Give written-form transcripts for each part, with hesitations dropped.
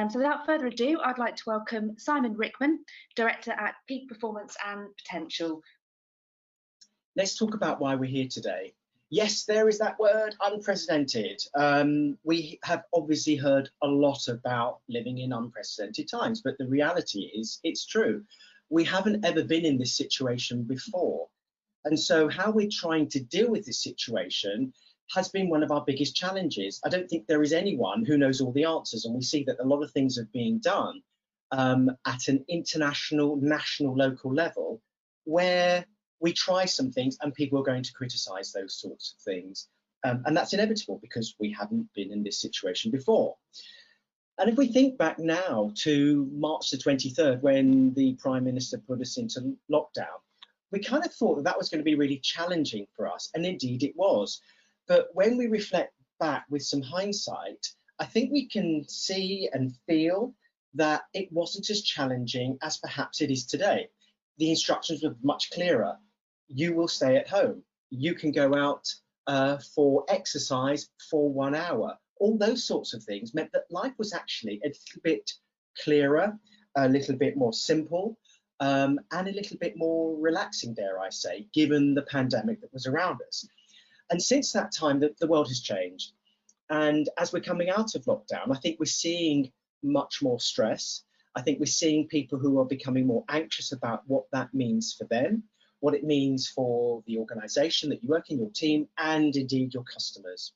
So without further ado, I'd like to welcome Simon Rickman, Director at Peak Performance and Potential. Let's talk about why we're here today. Yes, there is that word, unprecedented. We have obviously heard a lot about living in unprecedented times, but the reality is it's true. We haven't ever been in this situation before. And so how we're trying to deal with this situation has been one of our biggest challenges. I don't think there is anyone who knows all the answers, and we see that a lot of things are being done at an international, national, local level, where we try some things and people are going to criticize those sorts of things. And that's inevitable because we haven't been in this situation before. And if we think back now to March the 23rd, when the Prime Minister put us into lockdown, we kind of thought that that was going to be really challenging for us, and indeed it was. But when we reflect back with some hindsight, I think we can see and feel that it wasn't as challenging as perhaps it is today. The instructions were much clearer. You will stay at home. You can go out for exercise for 1 hour. All those sorts of things meant that life was actually a little bit clearer, a little bit more simple, and a little bit more relaxing, dare I say, given the pandemic that was around us. And since that time, the world has changed. And as we're coming out of lockdown, I think we're seeing much more stress. I think we're seeing people who are becoming more anxious about what that means for them, what it means for the organisation that you work in, your team, and indeed your customers.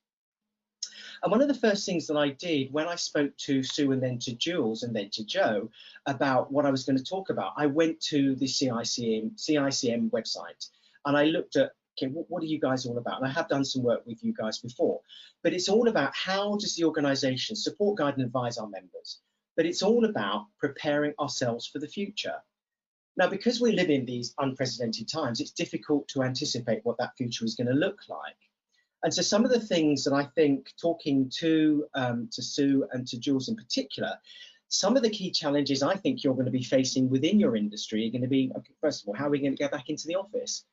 And one of the first things that I did when I spoke to Sue and then to Jules and then to Joe about what I was going to talk about, I went to the CICM website and I looked at, okay, what are you guys all about? And I have done some work with you guys before, but it's all about how does the organisation support, guide and advise our members? But it's all about preparing ourselves for the future. Now, because we live in these unprecedented times, it's difficult to anticipate what that future is going to look like. And so some of the things that I think, talking to Sue and to Jules in particular, some of the key challenges I think you're going to be facing within your industry are going to be, okay, first of all, how are we going to get back into the office?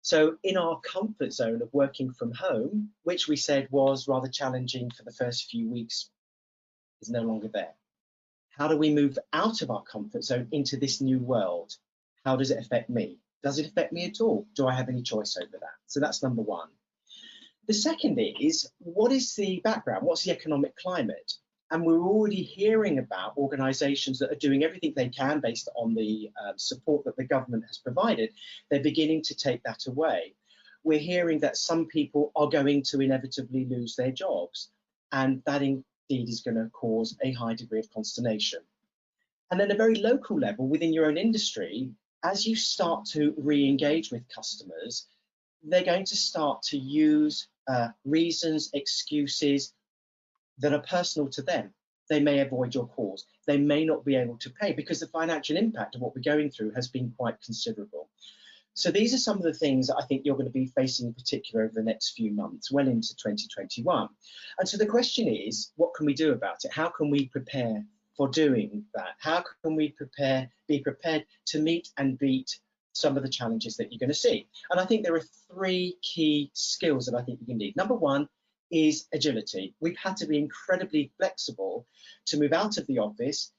So in our comfort zone of working from home, which we said was rather challenging for the first few weeks, is no longer there. How do we move out of our comfort zone into this new world? How does it affect me? Does it affect me at all? Do I have any choice over that? So that's number one. The second is, what is the background? What's the economic climate? And we're already hearing about organisations that are doing everything they can based on the support that the government has provided. They're beginning to take that away. We're hearing that some people are going to inevitably lose their jobs, and that indeed is going to cause a high degree of consternation. And then at a very local level within your own industry, as you start to re-engage with customers, they're going to start to use reasons, excuses that are personal to them. They may avoid your calls. They may not be able to pay because the financial impact of what we're going through has been quite considerable. So these are some of the things that I think you're going to be facing in particular over the next few months, well into 2021. And so the question is, what can we do about it? How can we prepare for doing that? How can we be prepared to meet and beat some of the challenges that you're going to see? And I think there are three key skills that I think you can need. Number one is agility. We've had to be incredibly flexible to move out of the office.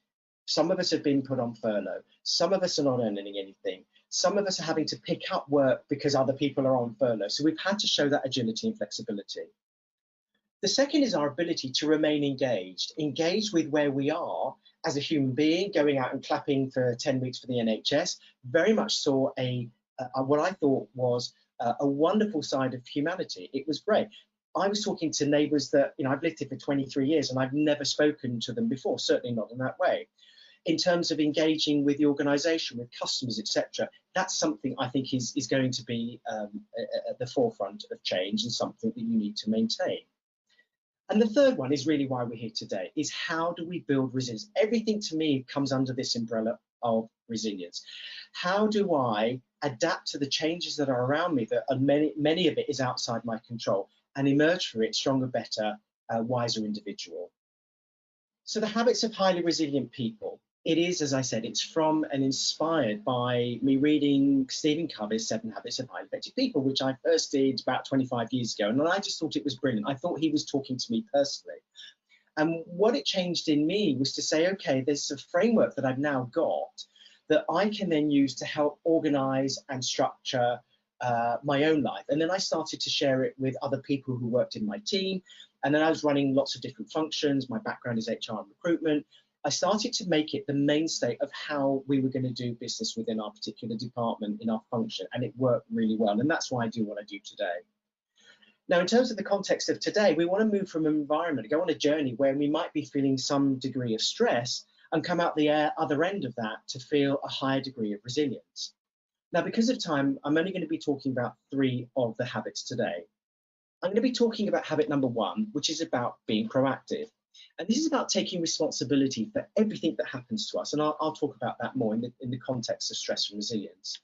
Some of us have been put on furlough. Some of us are not earning anything. Some of us are having to pick up work because other people are on furlough. So we've had to show that agility and flexibility. The second is our ability to remain engaged with where we are as a human being. Going out and clapping for 10 weeks for the NHS very much saw what I thought was a wonderful side of humanity. It was great. I was talking to neighbours that, I've lived here for 23 years and I've never spoken to them before, certainly not in that way. In terms of engaging with the organisation, with customers, etc., that's something I think is going to be at the forefront of change and something that you need to maintain. And the third one is really why we're here today, is how do we build resilience? Everything to me comes under this umbrella of resilience. How do I adapt to the changes that are around me, that are many of it is outside my control, and emerge from it stronger, better, wiser individual? So the habits of highly resilient people. It is, as I said, it's from and inspired by me reading Stephen Covey's 7 Habits of Highly Effective People, which I first did about 25 years ago. And I just thought it was brilliant. I thought he was talking to me personally. And what it changed in me was to say, okay, there's a framework that I've now got that I can then use to help organize and structure my own life. And then I started to share it with other people who worked in my team. And then I was running lots of different functions. My background is HR and recruitment. I started to make it the mainstay of how we were going to do business within our particular department, in our function, and it worked really well. And that's why I do what I do today. Now, in terms of the context of today, we want to move from an environment, go on a journey where we might be feeling some degree of stress and come out the other end of that to feel a higher degree of resilience. Now, because of time, I'm only going to be talking about 3 of the habits today. I'm going to be talking about habit number 1, which is about being proactive. And this is about taking responsibility for everything that happens to us. And I'll talk about that more in the context of stress and resilience.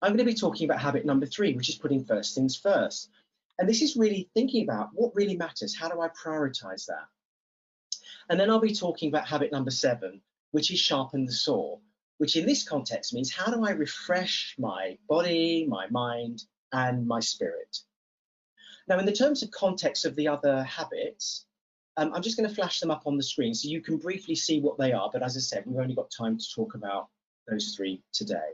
I'm going to be talking about habit number 3, which is putting first things first. And this is really thinking about what really matters. How do I prioritize that? And then I'll be talking about habit number 7, which is sharpen the saw, which in this context means how do I refresh my body, my mind, and my spirit? Now, in the terms of context of the other habits, I'm just going to flash them up on the screen so you can briefly see what they are. But as I said, we've only got time to talk about those 3 today.